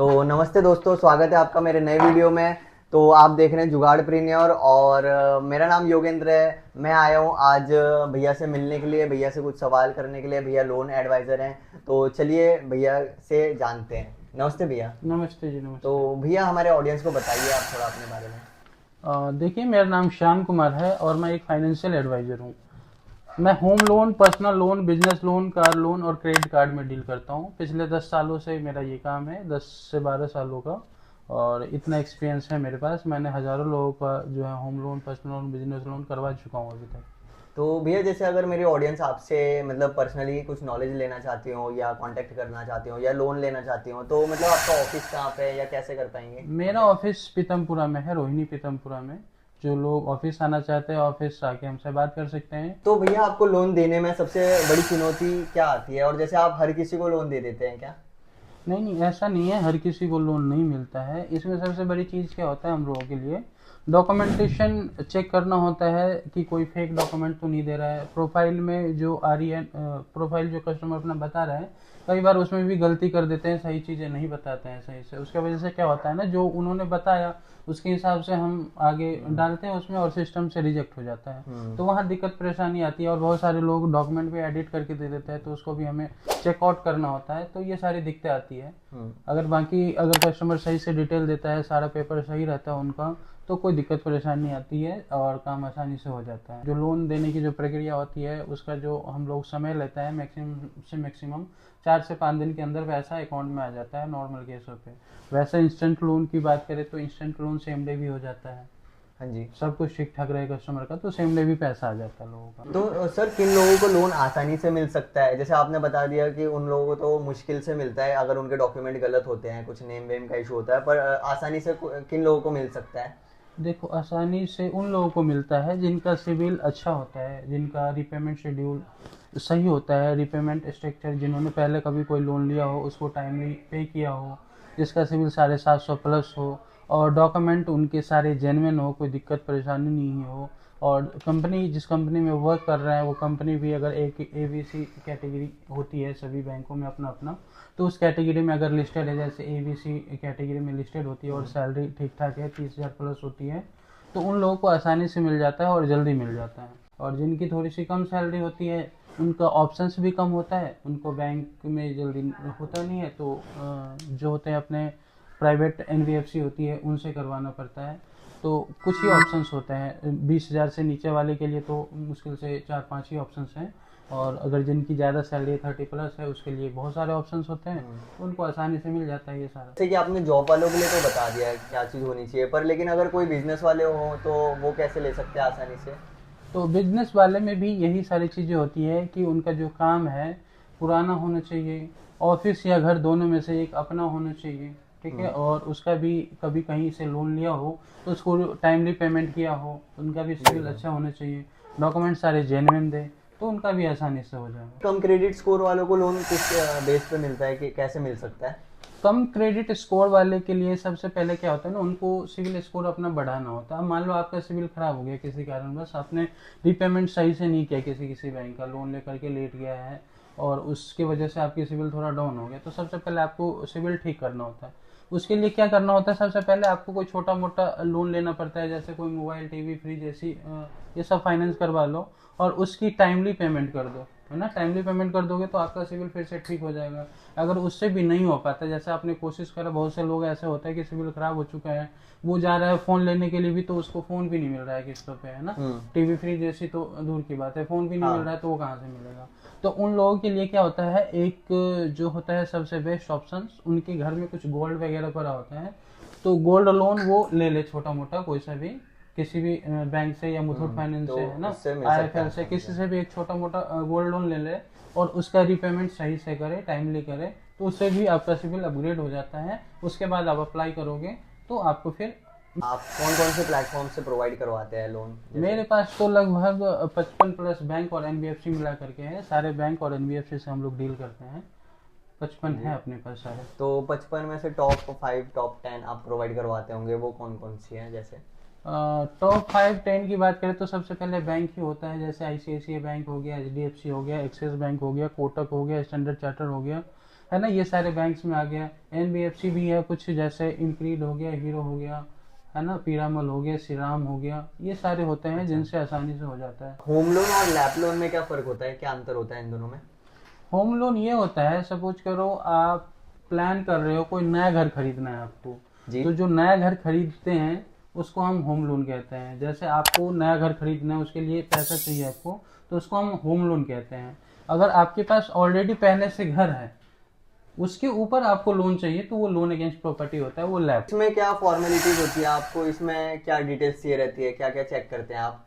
तो नमस्ते दोस्तों, स्वागत है आपका मेरे नए वीडियो में। तो आप देख रहे हैं जुगाड़ प्रीनियर और मेरा नाम योगेंद्र है। मैं आया हूँ आज भैया से मिलने के लिए, भैया से कुछ सवाल करने के लिए। भैया लोन एडवाइज़र हैं, तो चलिए भैया से जानते हैं। नमस्ते भैया। नमस्ते जी, तो नमस्ते। भैया हमारे ऑडियंस को बताइए आप थोड़ा अपने बारे में। देखिए, मेरा नाम श्याम कुमार है और मैं एक फाइनेंशियल एडवाइज़र हूँ। मैं home loan, personal loan, business loan, car loan और क्रेडिट कार्ड में डील करता हूँ। पिछले 10 सालों से मेरा ये काम है, 10 से 12 सालों का। और इतना एक्सपीरियंस है मेरे पास। मैंने हज़ारों लोगों का जो है home loan, personal loan, business loan करवा चुका हूँ अभी तक। तो भैया जैसे अगर मेरी ऑडियंस आपसे मतलब पर्सनली कुछ नॉलेज लेना चाहती हो या कांटेक्ट करना चाहती हो या लोन लेना चाहती हो, तो मतलब आपका ऑफिस कहाँ पे है या कैसे कर पाएंगे मेरा कांटेक्ट? ऑफिस पीतमपुरा में है, रोहिणी पीतमपुरा में। जो लोग ऑफिस आना चाहते हैं, ऑफिस आके हमसे बात कर सकते हैं। तो भैया आपको लोन देने में सबसे बड़ी चुनौती क्या आती है, और जैसे आप हर किसी को लोन दे देते हैं क्या? नहीं नहीं, ऐसा नहीं है, हर किसी को लोन नहीं मिलता है। इसमें सबसे बड़ी चीज़ क्या होता है हम लोगों के लिए, डॉक्यूमेंटेशन चेक करना होता है कि कोई फेक डॉक्यूमेंट तो नहीं दे रहा है। प्रोफाइल में जो आ रही है, प्रोफाइल जो कस्टमर अपना बता रहा है, कई बार उसमें भी गलती कर देते हैं, सही चीज़ें नहीं बताते हैं सही से। उसके वजह से क्या होता है ना, जो उन्होंने बताया उसके हिसाब से हम आगे डालते हैं उसमें और सिस्टम से रिजेक्ट हो जाता है। तो वहाँ दिक्कत परेशानी आती है और बहुत सारे लोग डॉक्यूमेंट भी एडिट करके दे देते हैं, तो उसको भी हमें चेकआउट करना होता है। तो ये सारी दिक्कतें आती है। अगर बाकी अगर कस्टमर सही से डिटेल देता है, सारा पेपर सही रहता है उनका, तो कोई दिक्कत परेशानी नहीं आती है और काम आसानी से हो जाता है। जो लोन देने की जो प्रक्रिया होती है, उसका जो हम लोग समय लेता है, मैक्सिमम से मैक्सिमम 4 से 5 दिन के अंदर पैसा अकाउंट में आ जाता है नॉर्मल केसों पे। वैसे इंस्टेंट लोन की बात करें तो इंस्टेंट लोन सेम डे भी हो जाता है। हाँ जी। सब कुछ ठीक ठाक रहे कस्टमर का तो सेम डे भी पैसा आ जाता है लोगों का। तो सर किन लोगों को लोन आसानी से मिल सकता है? जैसे आपने बता दिया कि उन लोगों को तो मुश्किल से मिलता है अगर उनके डॉक्यूमेंट गलत होते हैं, कुछ नेम वेम का इशू होता है, पर आसानी से किन लोगों को मिल सकता है? देखो, आसानी से उन लोगों को मिलता है जिनका सिविल अच्छा होता है, जिनका रिपेमेंट शेड्यूल सही होता है, रिपेमेंट स्ट्रक्चर, जिन्होंने पहले कभी कोई लोन लिया हो उसको टाइमली पे किया हो, जिसका सिविल 750 प्लस हो और डॉक्यूमेंट उनके सारे जेन्युइन हो, कोई दिक्कत परेशानी नहीं हो। और कंपनी, जिस कंपनी में वर्क कर रहे हैं वो कंपनी भी अगर एक ABC कैटेगरी होती है सभी बैंकों में अपना अपना, तो उस कैटेगरी में अगर लिस्टेड है, जैसे ABC कैटेगरी में लिस्टेड होती है और सैलरी ठीक ठाक है, 30,000 प्लस होती है, तो उन लोगों को आसानी से मिल जाता है और जल्दी मिल जाता है। और जिनकी थोड़ी सी कम सैलरी होती है, उनका ऑप्शंस भी कम होता है, उनको बैंक में जल्दी होता नहीं है, तो जो होते हैं अपने प्राइवेट NBFC होती है उनसे करवाना पड़ता है। तो कुछ ही ऑप्शंस होते हैं, 20,000 से नीचे वाले के लिए तो मुश्किल से 4-5 ही ऑप्शंस हैं। और अगर जिनकी ज़्यादा सैलरी 30 प्लस है उसके लिए बहुत सारे ऑप्शंस होते हैं, तो उनको आसानी से मिल जाता है ये सारा। जैसे कि आपने जॉब वालों के लिए तो बता दिया है क्या चीज़ होनी चाहिए, पर लेकिन अगर कोई बिजनेस वाले हों तो वो कैसे ले सकते हैं आसानी से? तो बिजनेस वाले में भी यही सारी चीज़ें होती है कि उनका जो काम है पुराना होना चाहिए, ऑफिस या घर दोनों में से एक अपना होना चाहिए, ठीक है। और उसका भी कभी कहीं से लोन लिया हो तो उसको टाइमली पेमेंट किया हो, उनका भी सिविल बिल्कुल। अच्छा होना चाहिए, डॉक्यूमेंट सारे जेन्युइन दे, तो उनका भी आसानी से हो जाएगा। कम क्रेडिट स्कोर वालों को लोन किस बेस पे मिलता है, कि कैसे मिल सकता है? कम क्रेडिट स्कोर वाले के लिए सबसे पहले क्या होता है ना, उनको सिविल स्कोर अपना बढ़ाना होता है। अब मान लो आपका सिविल खराब हो गया किसी कारणवश, आपने रीपेमेंट सही से नहीं किया, किसी किसी बैंक का लोन लेकर के लेट गया है और उसकी वजह से आपकी सिविल थोड़ा डाउन हो गया, तो सबसे पहले आपको सिविल ठीक करना होता है। उसके लिए क्या करना होता है, सबसे पहले आपको कोई छोटा मोटा लोन लेना पड़ता है, जैसे कोई मोबाइल, टीवी, फ्रिज, ऐसी ये सब फाइनेंस करवा लो और उसकी टाइमली पेमेंट कर दो, है ना। टाइमली पेमेंट कर दोगे तो आपका सिविल फिर से ठीक हो जाएगा। अगर उससे भी नहीं हो पाता, जैसे आपने कोशिश करा, बहुत से लोग ऐसे होते हैं कि सिविल खराब हो चुका है, वो जा रहा है फ़ोन लेने के लिए भी तो उसको फ़ोन भी नहीं मिल रहा है किस्तों पे, है ना। टीवी फ्रिज जैसी तो दूर की बात है, फ़ोन भी नहीं मिल रहा हाँ। है तो वो कहाँ से मिलेगा। तो उन लोगों के लिए क्या होता है, एक जो होता है सबसे बेस्ट ऑप्शन, उनके घर में कुछ गोल्ड वगैरह पड़ा होता है, तो गोल्ड लोन वो ले ले, छोटा मोटा कोई सा भी, किसी भी बैंक से या मुथूट फाइनेंस तो से, है ना, उससे मिल सकता है IIFL से, आसानी किसी से। से भी एक छोटा मोटा गोल्ड लोन ले ले और उसका रीपेमेंट सही से करे, टाइमली करे, तो उससे भी आपका सिविल अपग्रेड हो जाता है। उसके बाद आप अप्लाई करोगे तो आपको फिर, आप कौन कौन से प्लेटफॉर्म से प्रोवाइड करवाते हैं लोन जैसे? मेरे पास तो लगभग 55 प्लस बैंक और NBFC मिला करके है, सारे बैंक और NBFC से हम लोग डील करते हैं। 55 जी। है अपने पास सारे। तो 55 में से टॉप 5 टॉप 10 आप प्रोवाइड करवाते होंगे, वो कौन कौन सी हैं जैसे? टॉप 5-10 की बात करें तो सबसे पहले बैंक ही होता है, जैसे ICICI बैंक हो गया, HDFC हो गया, एक्सिस बैंक हो गया, कोटक हो गया, स्टैंडर्ड चार्टर हो गया, है ना, ये सारे बैंक्स में आ गया। एनबीएफसी भी है कुछ, जैसे इनक्रीड हो गया, हीरो हो गया, है ना, पीरामल हो गया, श्रीराम हो गया, ये सारे होते हैं जिनसे आसानी से हो जाता है। होम लोन और लैप लोन में क्या फर्क होता है, क्या अंतर होता है इन दोनों में? होम लोन ये होता है, सपोज करो आप प्लान कर रहे हो कोई नया घर खरीदना है आपको, जी। तो जो नया घर खरीदते हैं उसको हम होम लोन कहते हैं। जैसे आपको नया घर खरीदना है, उसके लिए पैसा चाहिए आपको, तो उसको हम होम लोन कहते हैं। अगर आपके पास ऑलरेडी पहले से घर है, उसके ऊपर आपको लोन चाहिए, तो वो लोन अगेंस्ट प्रॉपर्टी होता है, वो लैब। इसमें क्या फॉर्मेलिटीज होती है, आपको इसमें क्या डिटेल्स चाहिए रहती है, क्या क्या चेक करते हैं आप?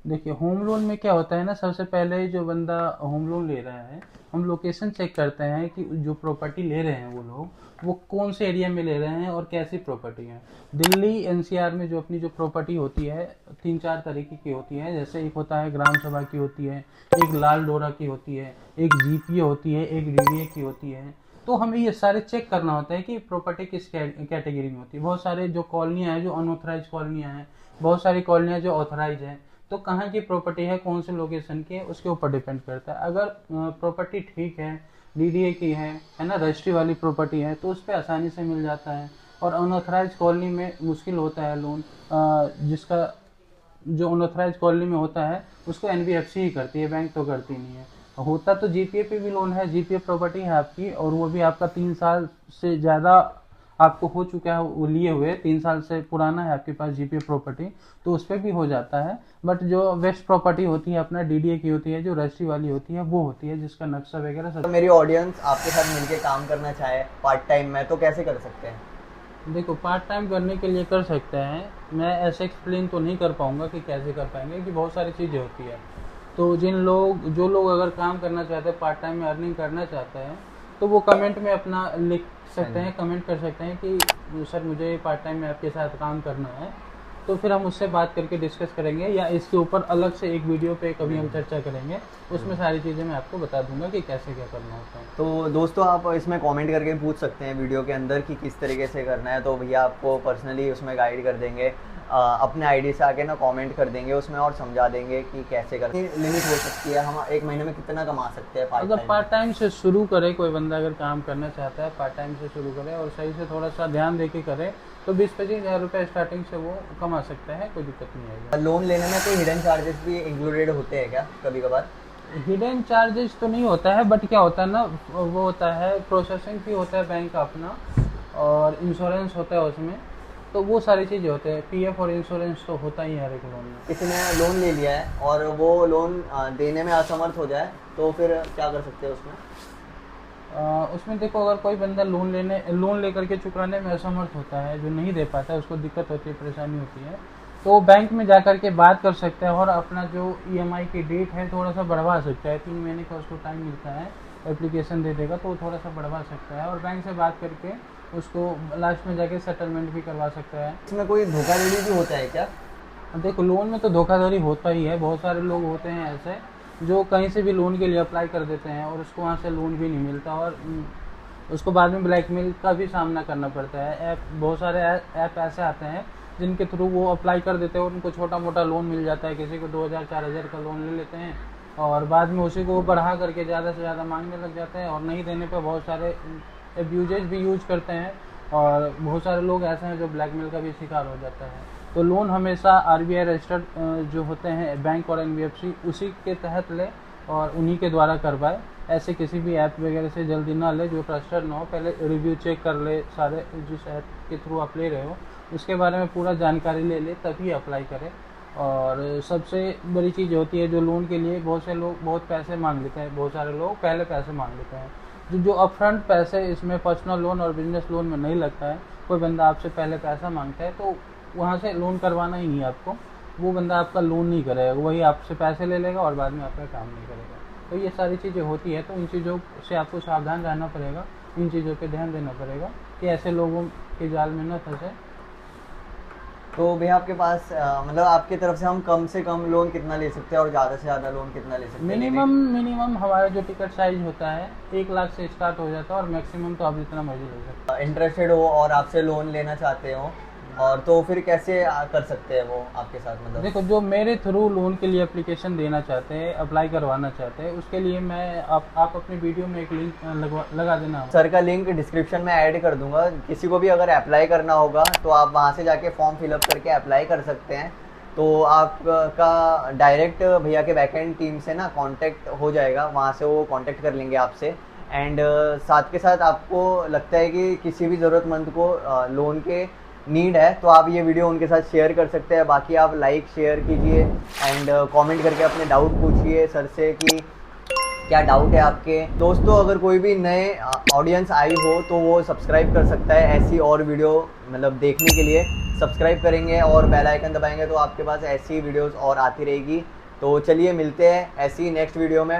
देखिए, होम लोन में क्या होता है ना, सबसे पहले जो बंदा होम लोन ले रहा है, हम लोकेशन चेक करते हैं कि जो प्रॉपर्टी ले रहे हैं वो लोग, वो कौन से एरिया में ले रहे हैं और कैसी प्रॉपर्टी है। दिल्ली एनसीआर में जो अपनी जो प्रॉपर्टी होती है, 3-4 तरीके की होती है। जैसे एक होता है ग्राम सभा की होती है, एक लाल डोरा की होती है, एक जीपीए होती है, एक डीडीए की होती है। तो हमें ये सारे चेक करना होता है कि प्रॉपर्टी किस कैटेगरी में होती है। बहुत सारे जो कॉलोनियाँ हैं जो अनऑथराइज कॉलोनियाँ हैं, बहुत सारी कॉलोनियाँ जो ऑथराइज हैं। तो कहाँ की प्रॉपर्टी है, कौन से लोकेशन की है, उसके ऊपर डिपेंड करता है। अगर प्रॉपर्टी ठीक है, डीडीए की है ना, रजिस्ट्री वाली प्रॉपर्टी है, तो उस पर आसानी से मिल जाता है। और अनऑथराइज कॉलोनी में मुश्किल होता है लोन, जिसका जो अनऑथराइज कॉलोनी में होता है उसको एनबीएफसी ही करती है, बैंक तो करती नहीं है। होता तो जीपीए पे भी लोन है, जीपीए प्रॉपर्टी है आपकी, और वो भी आपका 3 साल से ज़्यादा आपको हो चुका है, वो लिए हुए 3 साल से पुराना है आपके पास जीपीए प्रॉपर्टी, तो उस पर भी हो जाता है। बट जो वेस्ट प्रॉपर्टी होती है अपना डीडीए की होती है, जो रजिस्ट्री वाली होती है, वो होती है जिसका नक्शा वगैरह सब। तो मेरी ऑडियंस आपके साथ मिलके काम करना चाहे पार्ट टाइम में, तो कैसे कर सकते हैं? देखो, पार्ट टाइम करने के लिए कर सकते हैं। मैं ऐसे एक्सप्लेन तो नहीं कर पाऊंगा कि कैसे कर पाएंगे, कि बहुत सारी चीज़ें होती है। तो जो लोग अगर काम करना चाहते हैं, पार्ट टाइम में अर्निंग करना चाहते हैं, तो वो कमेंट में अपना लिख सकते हैं, कमेंट कर सकते हैं कि सर मुझे पार्ट टाइम में आपके साथ काम करना है। तो फिर हम उससे बात करके डिस्कस करेंगे, या इसके ऊपर अलग से एक वीडियो पे कभी हम चर्चा करेंगे, उसमें सारी चीज़ें मैं आपको बता दूंगा कि कैसे क्या करना होता है। तो दोस्तों, आप इसमें कमेंट करके पूछ सकते हैं वीडियो के अंदर कि किस तरीके से करना है, तो भैया आपको पर्सनली उसमें गाइड कर देंगे। अपने आईडी से आके ना कमेंट कर देंगे उसमें, और समझा देंगे कि कैसे करना है। लिमिट हो सकती है, हम एक महीने में कितना कमा सकते हैं पार्ट अगर टाइम? पार्ट टाइम से शुरू करे कोई बंदा, अगर काम करना चाहता है, पार्ट टाइम से शुरू करे और सही से थोड़ा सा ध्यान दे के करे, तो 20-25 हज़ार रुपये स्टार्टिंग से वो कमा सकता है, कोई दिक्कत नहीं आएगी। लोन लेने में कोई हिडन चार्जेस भी इंक्लूडेड होते हैं क्या कभी कभार? हिडन चार्जेस तो नहीं होता है, बट क्या होता है ना, वो होता है प्रोसेसिंग फी होता है बैंक का अपना, और इंश्योरेंस होता है उसमें, तो वो सारी चीज़ें होते हैं। पीएफ और इंश्योरेंस तो होता ही है हर एक लोन में। किसी ने लोन ले लिया है और वो लोन देने में असमर्थ हो जाए, तो फिर क्या कर सकते हैं उसमें? उसमें देखो, अगर कोई बंदा लोन लेकर के चुकाने में असमर्थ होता है, जो नहीं दे पाता है, उसको दिक्कत होती है, परेशानी होती है, तो बैंक में जा कर के बात कर सकता है, और अपना जो ईएमआई की डेट है थोड़ा सा बढ़वा सकता है। 3 महीने का उसको टाइम मिलता है, एप्लीकेशन दे देगा तो वो थोड़ा सा बढ़वा सकता है, और बैंक से बात करके उसको लास्ट में जाके सेटलमेंट भी करवा सकता है। इसमें कोई धोखाधड़ी भी होता है क्या? देखो, लोन में तो धोखाधड़ी होता ही है। बहुत सारे लोग होते हैं ऐसे जो कहीं से भी लोन के लिए अप्लाई कर देते हैं और उसको वहाँ से लोन भी नहीं मिलता, और उसको बाद में ब्लैकमेल का भी सामना करना पड़ता है। बहुत सारे ऐप ऐसे आते हैं जिनके थ्रू वो अप्लाई कर देते हैं और उनको छोटा मोटा लोन मिल जाता है। किसी को 2000-4000 का लोन ले लेते हैं और बाद में उसी को बढ़ा करके ज़्यादा से ज़्यादा मांगने लग जाते हैं, और नहीं देने पर बहुत सारे एब्यूजेज भी यूज करते हैं, और बहुत सारे लोग ऐसे हैं जो ब्लैकमेल का भी शिकार हो जाता है। तो लोन हमेशा आरबीआई रजिस्टर्ड जो होते हैं बैंक और एनबीएफसी, उसी के तहत ले और उन्हीं के द्वारा करवाए। ऐसे किसी भी ऐप वगैरह से जल्दी ना ले जो ट्रस्टेड ना हो। पहले रिव्यू चेक कर ले सारे, जिस ऐप के थ्रू आप ले रहे हो उसके बारे में पूरा जानकारी ले ले, तभी अप्लाई करें। और सबसे बड़ी चीज़ होती है, जो लोन के लिए बहुत से लोग बहुत पैसे मांग लेते हैं, बहुत सारे लोग पहले पैसे मांग लेते हैं। जो अपफ्रंट पैसे इसमें पर्सनल लोन और बिजनेस लोन में नहीं लगता है। कोई बंदा आपसे पहले पैसा मांगता है तो वहाँ से लोन करवाना ही नहीं है आपको, वो बंदा आपका लोन नहीं करेगा, वही आपसे पैसे ले लेगा और बाद में आपका काम नहीं करेगा। तो ये सारी चीज़ें होती है, तो इन चीज़ों से आपको सावधान रहना पड़ेगा, इन चीज़ों पे ध्यान देना पड़ेगा कि ऐसे लोगों के जाल में न फंसे। तो भैया आपके पास मतलब आपकी तरफ से हम कम से कम लोन कितना ले सकते हैं और ज़्यादा से ज़्यादा लोन कितना ले सकते हैं? मिनिमम हमारा जो टिकट साइज होता है 1 लाख से स्टार्ट हो जाता है, और मैक्सिमम तो आप जितना मर्जी ले सकते इंटरेस्टेड हो और आपसे लोन लेना चाहते हो और तो फिर कैसे कर सकते हैं वो आपके साथ, मतलब? देखो, जो मेरे थ्रू लोन के लिए एप्लीकेशन देना चाहते हैं, अप्लाई करवाना चाहते हैं, उसके लिए मैं आप अपनी वीडियो में एक लिंक लगा देना। सर का लिंक डिस्क्रिप्शन में ऐड कर दूंगा। किसी को भी अगर अप्लाई करना होगा तो आप वहाँ से जाके फॉर्म फिलअप करके अप्लाई कर सकते हैं। तो आपका डायरेक्ट भैया के बैकएंड टीम से ना कांटेक्ट हो जाएगा, वहाँ से वो कांटेक्ट कर लेंगे आपसे। एंड साथ के साथ आपको लगता है कि किसी भी ज़रूरतमंद को लोन के नीड है तो आप ये वीडियो उनके साथ शेयर कर सकते हैं। बाकी आप लाइक शेयर कीजिए एंड कमेंट करके अपने डाउट पूछिए सर से कि क्या डाउट है आपके। दोस्तों, अगर कोई भी नए ऑडियंस आई हो तो वो सब्सक्राइब कर सकता है ऐसी और वीडियो मतलब देखने के लिए। सब्सक्राइब करेंगे और बेल आइकन दबाएंगे तो आपके पास ऐसी वीडियोस और आती रहेगी। तो चलिए मिलते हैं ऐसी नेक्स्ट वीडियो में।